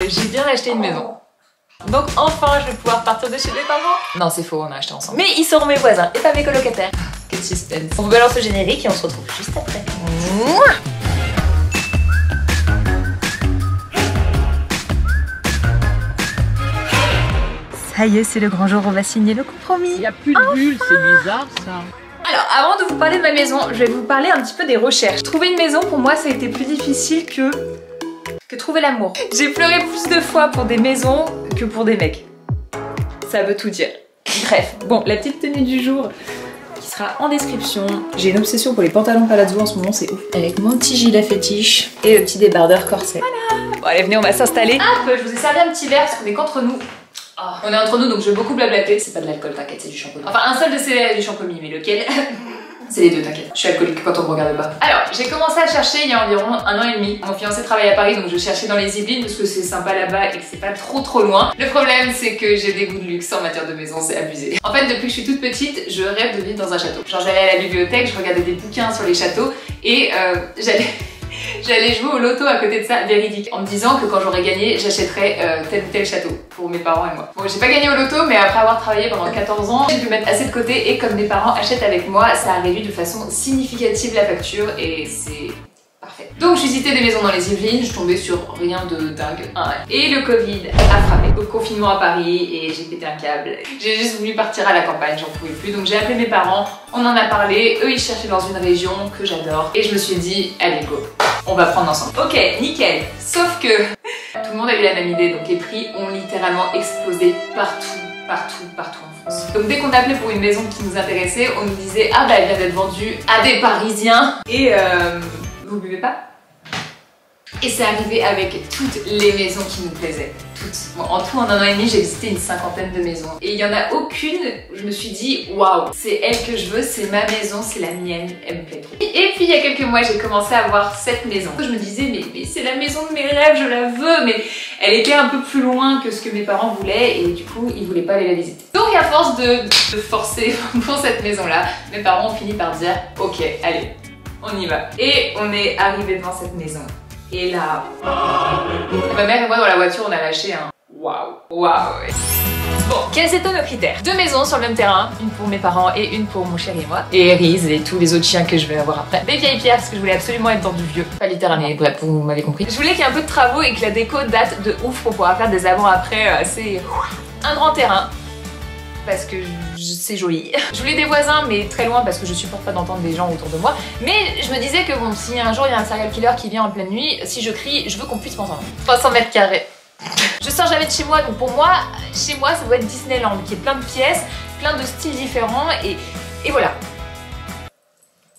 J'ai bien acheté une maison. Donc enfin, je vais pouvoir partir de chez mes parents. Non, c'est faux, on a acheté ensemble. Mais ils seront mes voisins et pas mes colocataires. Quel suspense. On vous balance le générique et on se retrouve juste après. Mouah. Ça y est, c'est le grand jour, on va signer le compromis. Il n'y a plus de bulles, c'est bizarre ça. Alors, avant de vous parler de ma maison, je vais vous parler un petit peu des recherches. Trouver une maison, pour moi, ça a été plus difficile que trouver l'amour. J'ai pleuré plus de fois pour des maisons que pour des mecs. Ça veut tout dire. Bref, bon, la petite tenue du jour qui sera en description. J'ai une obsession pour les pantalons palazzo en ce moment, c'est ouf. Avec mon petit gilet fétiche et le petit débardeur corset. Voilà. Bon, allez, venez, on va s'installer. Hop, je vous ai servi un petit verre parce qu'on est qu'entre nous. Oh, on est entre nous, donc je vais beaucoup blablater. C'est pas de l'alcool, t'inquiète, c'est du shampoing. Enfin, un seul de ces verres est du shampoing, mais lequel? C'est les deux, t'inquiète. Je suis alcoolique quand on me regarde pas. Alors, j'ai commencé à chercher il y a environ 1 an et demi. Mon fiancé travaille à Paris, donc je cherchais dans les Yvelines parce que c'est sympa là-bas et que c'est pas trop loin. Le problème, c'est que j'ai des goûts de luxe en matière de maison, c'est abusé. En fait, depuis que je suis toute petite, je rêve de vivre dans un château. Genre, j'allais à la bibliothèque, je regardais des bouquins sur les châteaux et j'allais jouer au loto à côté de ça, véridique, en me disant que quand j'aurais gagné, j'achèterais tel ou tel château pour mes parents et moi. Bon, j'ai pas gagné au loto, mais après avoir travaillé pendant 14 ans, j'ai pu mettre assez de côté et comme mes parents achètent avec moi, ça a réduit de façon significative la facture et c'est parfait. Donc je visitais des maisons dans les Yvelines, je tombais sur rien de dingue. Et le Covid a frappé. Donc confinement à Paris et j'ai pété un câble. J'ai juste voulu partir à la campagne, j'en pouvais plus. Donc j'ai appelé mes parents, on en a parlé, eux ils cherchaient dans une région que j'adore. Et je me suis dit, allez go, on va prendre ensemble. Ok, nickel. Sauf que tout le monde a eu la même idée, donc les prix ont littéralement explosé partout en France. Donc dès qu'on appelait pour une maison qui nous intéressait, on nous disait, ah bah elle vient d'être vendue à des Parisiens. Et vous buvez pas? Et c'est arrivé avec toutes les maisons qui nous plaisaient. Toutes. Bon, en tout, en 1 an et demi, j'ai visité une 50aine de maisons. Et il y en a aucune où je me suis dit, waouh, c'est elle que je veux, c'est ma maison, c'est la mienne, elle me plaît trop. Et puis il y a quelques mois, j'ai commencé à voir cette maison. Je me disais, mais c'est la maison de mes rêves, je la veux, mais elle était un peu plus loin que ce que mes parents voulaient et du coup, ils voulaient pas aller la visiter. Donc à force de forcer pour cette maison-là, mes parents ont fini par dire, ok, allez, on y va. Et on est arrivé devant cette maison. Et là, ma mère et moi dans la voiture, on a lâché un waouh. Bon, quels étaient nos critères? 2 maisons sur le même terrain, une pour mes parents et une pour mon chéri et moi. Et Riz et tous les autres chiens que je vais avoir après. Des vieilles pierres parce que je voulais absolument être dans du vieux. Pas littéralement, mais bref, vous m'avez compris. Je voulais qu'il y ait un peu de travaux et que la déco date de ouf pour pouvoir faire des avant-après assez... Un grand terrain. Parce que c'est joli. Je voulais des voisins mais très loin parce que je supporte pas d'entendre des gens autour de moi. Mais je me disais que bon, si un jour il y a un serial killer qui vient en pleine nuit, si je crie, je veux qu'on puisse m'entendre. 300 mètres carrés. Je sors jamais de chez moi, donc pour moi, chez moi ça doit être Disneyland, qui est plein de pièces, plein de styles différents et voilà.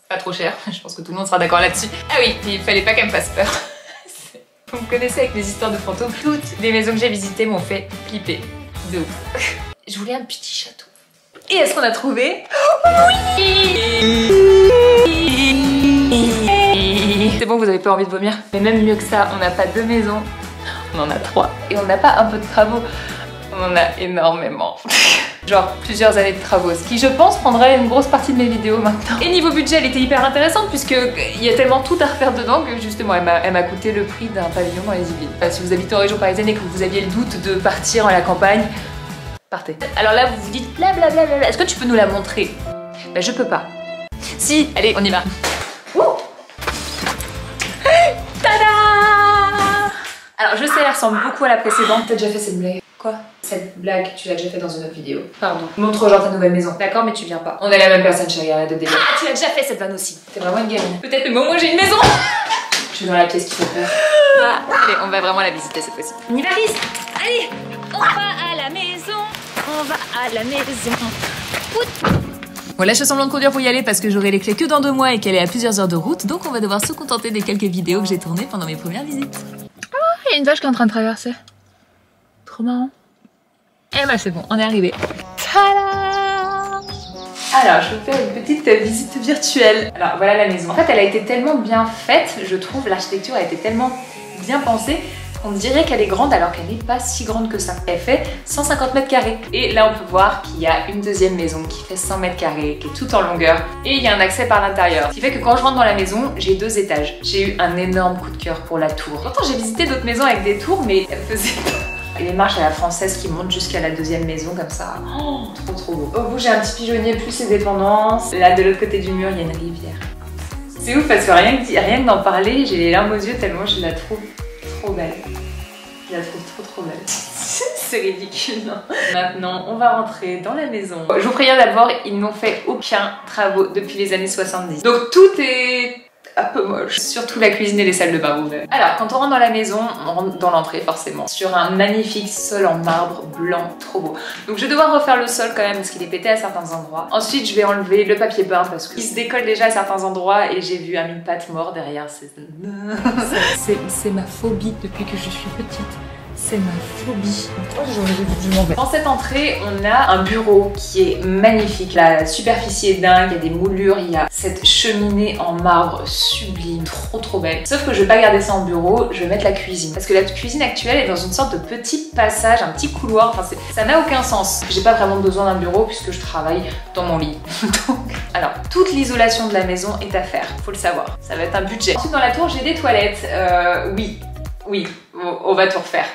Pas trop cher, je pense que tout le monde sera d'accord là-dessus. Ah oui, il fallait pas qu'elle me fasse peur. Vous me connaissez avec mes histoires de fantômes. Toutes les maisons que j'ai visitées m'ont fait flipper. De ouf. Je voulais un petit château. Et est-ce qu'on a trouvé? Oui! C'est bon, vous avez pas envie de vomir? Mais même mieux que ça, on n'a pas 2 maisons, on en a 3. Et on n'a pas un peu de travaux, on en a énormément. Genre plusieurs années de travaux, ce qui je pense prendrait une grosse partie de mes vidéos maintenant. Et niveau budget, elle était hyper intéressante puisque il y a tellement tout à refaire dedans que justement elle m'a coûté le prix d'un pavillon dans les Yvelines. Si vous habitez en région parisienne et que vous aviez le doute de partir à la campagne, partez. Alors là, vous vous dites blablabla, est-ce que tu peux nous la montrer? Bah je peux pas. Si, allez, on y va. Tada! Alors je sais, elle ressemble beaucoup à la précédente. T'as déjà fait cette blague? Quoi? Cette blague, tu l'as déjà fait dans une autre vidéo. Pardon. Montre genre ta nouvelle maison. D'accord, mais tu viens pas. On est la même personne, chérie, arrête de délire. Ah, tu l'as déjà fait cette vanne aussi. T'es vraiment une gamine. Peut-être le moment où j'ai une maison. Je suis dans la pièce qui fait peur. Ah, allez, on va vraiment la visiter cette fois-ci. On y va, Riz. Allez, on va à la maison. On va à la maison. Bon, là je fais semblant de conduire pour y aller parce que j'aurai les clés que dans 2 mois et qu'elle est à plusieurs heures de route, donc on va devoir se contenter des quelques vidéos que j'ai tournées pendant mes premières visites. Oh, il y a une vache qui est en train de traverser. Trop marrant. Et bah c'est bon, on est arrivé. Tada! Alors, je vais faire une petite visite virtuelle. Alors voilà la maison. En fait, elle a été tellement bien faite, je trouve, l'architecture a été tellement bien pensée On dirait qu'elle est grande alors qu'elle n'est pas si grande que ça. Elle fait 150 mètres carrés. Et là on peut voir qu'il y a une deuxième maison qui fait 100 mètres carrés, qui est tout en longueur. Et il y a un accès par l'intérieur. Ce qui fait que quand je rentre dans la maison, j'ai 2 étages. J'ai eu un énorme coup de cœur pour la tour. Pourtant j'ai visité d'autres maisons avec des tours, mais elles faisaient pas. Et les marches à la française qui montent jusqu'à la deuxième maison comme ça. Oh, trop beau. Au bout j'ai un petit pigeonnier plus ses dépendances. Là de l'autre côté du mur il y a une rivière. C'est ouf parce que rien que d'en parler, j'ai les larmes aux yeux tellement je la trouve trop belle. Je la trouve trop belle. C'est ridicule, non? Maintenant, on va rentrer dans la maison. Je vous préviens d'abord, ils n'ont fait aucun travaux depuis les années 70. Donc tout est un peu moche. Surtout la cuisine et les salles de bain ouvertes. Alors, quand on rentre dans la maison, on rentre dans l'entrée forcément. Sur un magnifique sol en marbre blanc, trop beau. Donc je vais devoir refaire le sol quand même parce qu'il est pété à certains endroits. Ensuite, je vais enlever le papier peint parce qu'il se décolle déjà à certains endroits et j'ai vu un mille-pattes mort derrière. C'est ma phobie depuis que je suis petite. C'est ma phobie. Je m'en vais. Dans cette entrée, on a un bureau qui est magnifique. La superficie est dingue, il y a des moulures, il y a cette cheminée en marbre sublime, trop belle. Sauf que je vais pas garder ça en bureau, je vais mettre la cuisine. Parce que la cuisine actuelle est dans une sorte de petit passage, un petit couloir. Enfin, ça n'a aucun sens. J'ai pas vraiment besoin d'un bureau puisque je travaille dans mon lit. Donc, alors, toute l'isolation de la maison est à faire, faut le savoir. Ça va être un budget. Ensuite, dans la tour, j'ai des toilettes. Oui, on va tout refaire.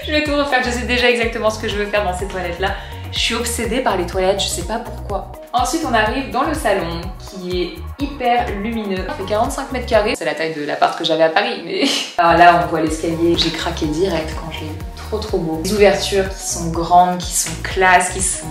Je vais tout refaire, je sais déjà exactement ce que je veux faire dans ces toilettes là. Je suis obsédée par les toilettes, je sais pas pourquoi. Ensuite on arrive dans le salon qui est hyper lumineux. Il fait 45 mètres carrés, c'est la taille de l'appart que j'avais à Paris mais... Alors là on voit l'escalier, j'ai craqué direct quand je l'ai vu. Trop beau. Les ouvertures qui sont grandes, qui sont classe, qui sont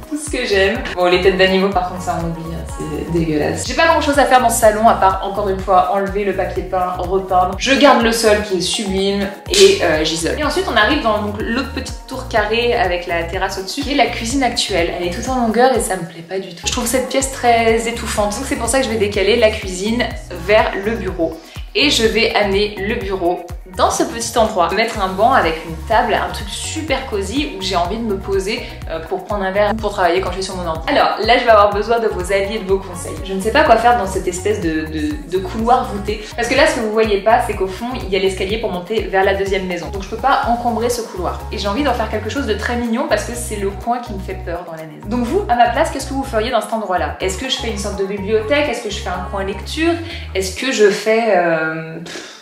tout ce que j'aime. Bon les têtes d'animaux par contre ça on oublie, hein, c'est dégueulasse. J'ai pas grand chose à faire dans ce salon à part encore une fois enlever le papier peint, repeindre. Je garde le sol qui est sublime et j'isole. Et ensuite on arrive dans l'autre petite tour carrée avec la terrasse au-dessus qui est la cuisine actuelle. Elle est toute en longueur et ça me plaît pas du tout. Je trouve cette pièce très étouffante. Donc c'est pour ça que je vais décaler la cuisine vers le bureau. Et je vais amener le bureau dans ce petit endroit. Mettre un banc avec une table, un truc super cosy où j'ai envie de me poser pour prendre un verre ou pour travailler quand je suis sur mon ordi. Alors là je vais avoir besoin de vos avis et de vos conseils. Je ne sais pas quoi faire dans cette espèce de couloir voûté. Parce que là ce que vous voyez pas c'est qu'au fond il y a l'escalier pour monter vers la deuxième maison. Donc je peux pas encombrer ce couloir. Et j'ai envie d'en faire quelque chose de très mignon parce que c'est le coin qui me fait peur dans la maison. Donc vous, à ma place, qu'est-ce que vous feriez dans cet endroit là? Est-ce que je fais une sorte de bibliothèque? Est-ce que je fais un coin lecture? Est-ce que je fais...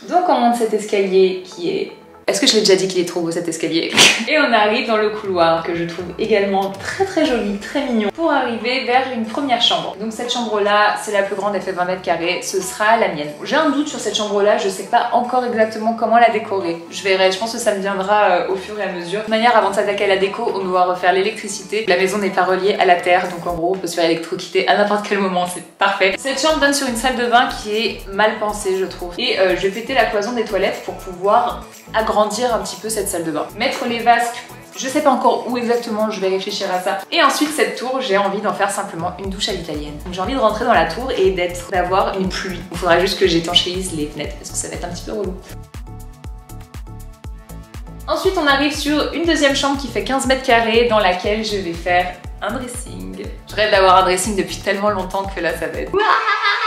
Donc on monte cet escalier qui est... Est-ce que je l'ai déjà dit qu'il est trop beau cet escalier? Et on arrive dans le couloir que je trouve également très joli, très mignon pour arriver vers une première chambre. Donc cette chambre là, c'est la plus grande, elle fait 20 mètres carrés, ce sera la mienne. J'ai un doute sur cette chambre là, je sais pas encore exactement comment la décorer. Je verrai, je pense que ça me viendra au fur et à mesure. De toute manière, avant de s'attaquer à la déco, on doit refaire l'électricité. La maison n'est pas reliée à la terre, donc en gros on peut se faire électrocuter à n'importe quel moment, c'est parfait. Cette chambre donne sur une salle de bain qui est mal pensée je trouve. Et je vais péter la cloison des toilettes pour pouvoir agrandir un petit peu cette salle de bain. Mettre les vasques, je sais pas encore où exactement, je vais réfléchir à ça. Et ensuite cette tour, j'ai envie d'en faire simplement une douche à l'italienne. Donc j'ai envie de rentrer dans la tour et d'avoir une pluie. Il faudra juste que j'étanchéise les fenêtres parce que ça va être un petit peu relou. Ensuite on arrive sur une deuxième chambre qui fait 15 mètres carrés dans laquelle je vais faire un dressing. Je rêve d'avoir un dressing depuis tellement longtemps que là ça va être...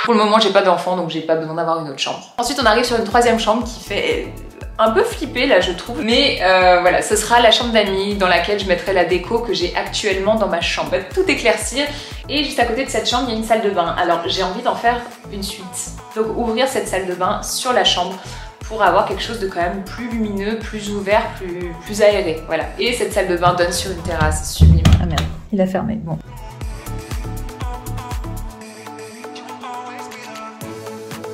Pour le moment j'ai pas d'enfant donc j'ai pas besoin d'avoir une autre chambre. Ensuite on arrive sur une troisième chambre qui fait... un peu flippé là je trouve, mais voilà, ce sera la chambre d'amis dans laquelle je mettrai la déco que j'ai actuellement dans ma chambre. On va tout éclaircir et juste à côté de cette chambre il y a une salle de bain. Alors j'ai envie d'en faire une suite, donc ouvrir cette salle de bain sur la chambre pour avoir quelque chose de quand même plus lumineux, plus ouvert, plus aéré, voilà. Et cette salle de bain donne sur une terrasse sublime. Ah merde, il a fermé, bon.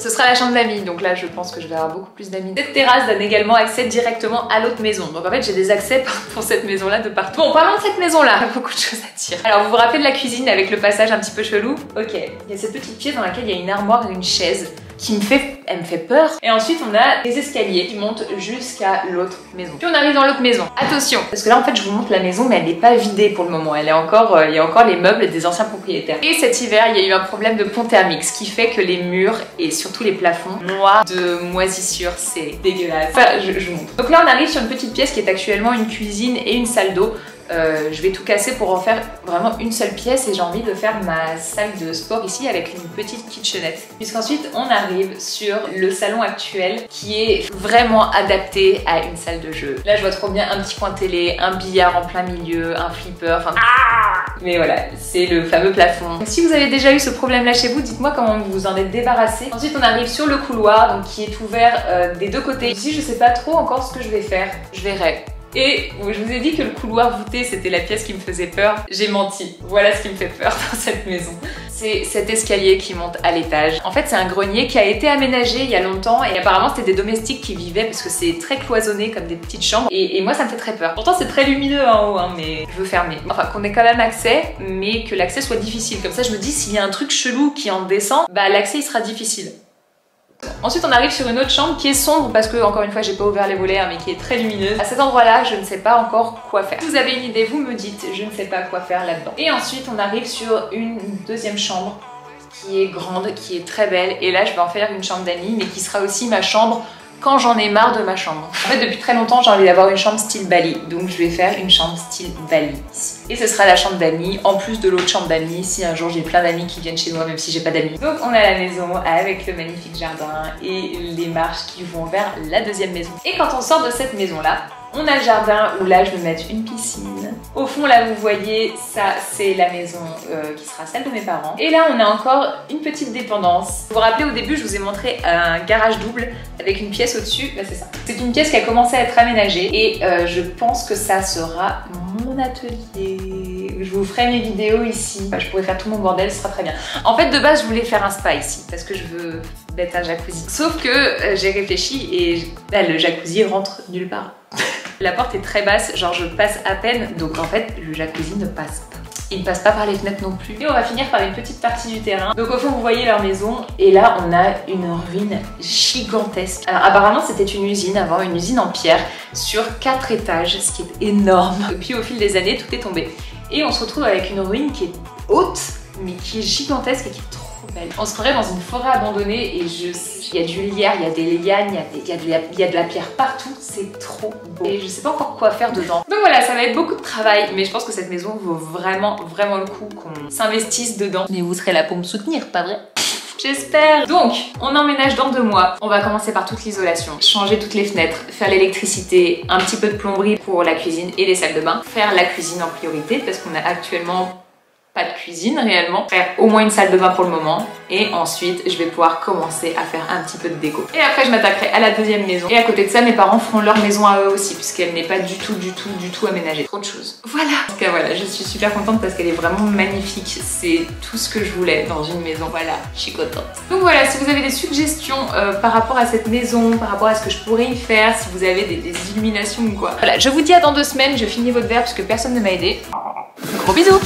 Ce sera la chambre d'amis, donc là je pense que je vais avoir beaucoup plus d'amis. Cette terrasse donne également accès directement à l'autre maison. Donc en fait j'ai des accès pour cette maison là de partout. Bon, parlons de cette maison là, il y a beaucoup de choses à dire. Alors vous vous rappelez de la cuisine avec le passage un petit peu chelou? Ok, il y a cette petite pièce dans laquelle il y a une armoire et une chaise qui elle me fait peur. Et ensuite on a des escaliers qui montent jusqu'à l'autre maison. Puis on arrive dans l'autre maison. Attention, parce que là en fait je vous montre la maison mais elle n'est pas vidée pour le moment. Elle est encore, il y a encore les meubles des anciens propriétaires. Et cet hiver il y a eu un problème de pont thermique, ce qui fait que les murs et surtout les plafonds noirs de moisissure, c'est dégueulasse. Enfin, je vous montre. Donc là on arrive sur une petite pièce qui est actuellement une cuisine et une salle d'eau. je vais tout casser pour en faire vraiment une seule pièce et j'ai envie de faire ma salle de sport ici avec une petite kitchenette. Puisqu'ensuite on arrive sur le salon actuel qui est vraiment adapté à une salle de jeu. Là je vois trop bien un petit coin télé, un billard en plein milieu, un flipper, enfin... Mais voilà, c'est le fameux plafond. Donc, si vous avez déjà eu ce problème là chez vous, dites-moi comment vous en êtes débarrassé. Ensuite on arrive sur le couloir donc, qui est ouvert des deux côtés. Ici je sais pas trop encore ce que je vais faire, je verrai. Et je vous ai dit que le couloir voûté c'était la pièce qui me faisait peur. J'ai menti. Voilà ce qui me fait peur dans cette maison. C'est cet escalier qui monte à l'étage. En fait c'est un grenier qui a été aménagé il y a longtemps et apparemment c'était des domestiques qui vivaient parce que c'est très cloisonné comme des petites chambres et moi ça me fait très peur. Pourtant c'est très lumineux en haut hein, mais je veux fermer. Enfin qu'on ait quand même accès mais que l'accès soit difficile. Comme ça je me dis s'il y a un truc chelou qui en descend, bah l'accès il sera difficile. Ensuite on arrive sur une autre chambre qui est sombre parce que encore une fois j'ai pas ouvert les volets hein, mais qui est très lumineuse. À cet endroit là je ne sais pas encore quoi faire. Si vous avez une idée vous me dites, je ne sais pas quoi faire là-dedans. Et ensuite on arrive sur une deuxième chambre qui est grande, qui est très belle et là je vais en faire une chambre d'amis mais qui sera aussi ma chambre quand j'en ai marre de ma chambre. En fait depuis très longtemps j'ai envie d'avoir une chambre style Bali donc je vais faire une chambre style Bali ici. Et ce sera la chambre d'amis en plus de l'autre chambre d'amis si un jour j'ai plein d'amis qui viennent chez moi même si j'ai pas d'amis. Donc on a la maison avec le magnifique jardin et les marches qui vont vers la deuxième maison. Et quand on sort de cette maison là, on a le jardin où là je vais mettre une piscine. Au fond là vous voyez ça c'est la maison qui sera celle de mes parents. Et là on a encore une petite dépendance. Vous vous rappelez au début je vous ai montré un garage double avec une pièce au-dessus. Là c'est ça. C'est une pièce qui a commencé à être aménagée et je pense que ça sera mon atelier. Je vous ferai mes vidéos ici. Je pourrais faire tout mon bordel, ce sera très bien. En fait de base je voulais faire un spa ici parce que je veux mettre un jacuzzi. Sauf que j'ai réfléchi et là, le jacuzzi rentre nulle part. La porte est très basse, genre je passe à peine, donc en fait le jacuzzi ne passe pas. Il ne passe pas par les fenêtres non plus. Et on va finir par une petite partie du terrain. Donc au fond vous voyez leur maison et là on a une ruine gigantesque. Alors apparemment c'était une usine avant, une usine en pierre sur 4 étages, ce qui est énorme. Et puis au fil des années tout est tombé. Et on se retrouve avec une ruine qui est haute mais qui est gigantesque et qui est trop belle. On se croirait dans une forêt abandonnée et il y a du lierre, il y a des lianes, il y a de la pierre partout, c'est trop beau. Et je sais pas encore quoi faire dedans. Donc voilà, ça va être beaucoup de travail, mais je pense que cette maison vaut vraiment le coup qu'on s'investisse dedans. Mais vous serez là pour me soutenir, pas vrai? J'espère. Donc, on emménage dans 2 mois. On va commencer par toute l'isolation, changer toutes les fenêtres, faire l'électricité, un petit peu de plomberie pour la cuisine et les salles de bain, faire la cuisine en priorité parce qu'on a actuellement pas de cuisine réellement, faire au moins une salle de bain pour le moment et ensuite je vais pouvoir commencer à faire un petit peu de déco. Et après je m'attaquerai à la deuxième maison et à côté de ça mes parents feront leur maison à eux aussi puisqu'elle n'est pas du tout aménagée. Trop de choses. Voilà. En tout cas voilà, je suis super contente parce qu'elle est vraiment magnifique. C'est tout ce que je voulais dans une maison. Voilà, je suis contente. Donc voilà, si vous avez des suggestions par rapport à cette maison, par rapport à ce que je pourrais y faire, si vous avez des illuminations ou quoi. Voilà, je vous dis à dans 2 semaines, je finis votre verre parce que personne ne m'a aidé. Gros bisous.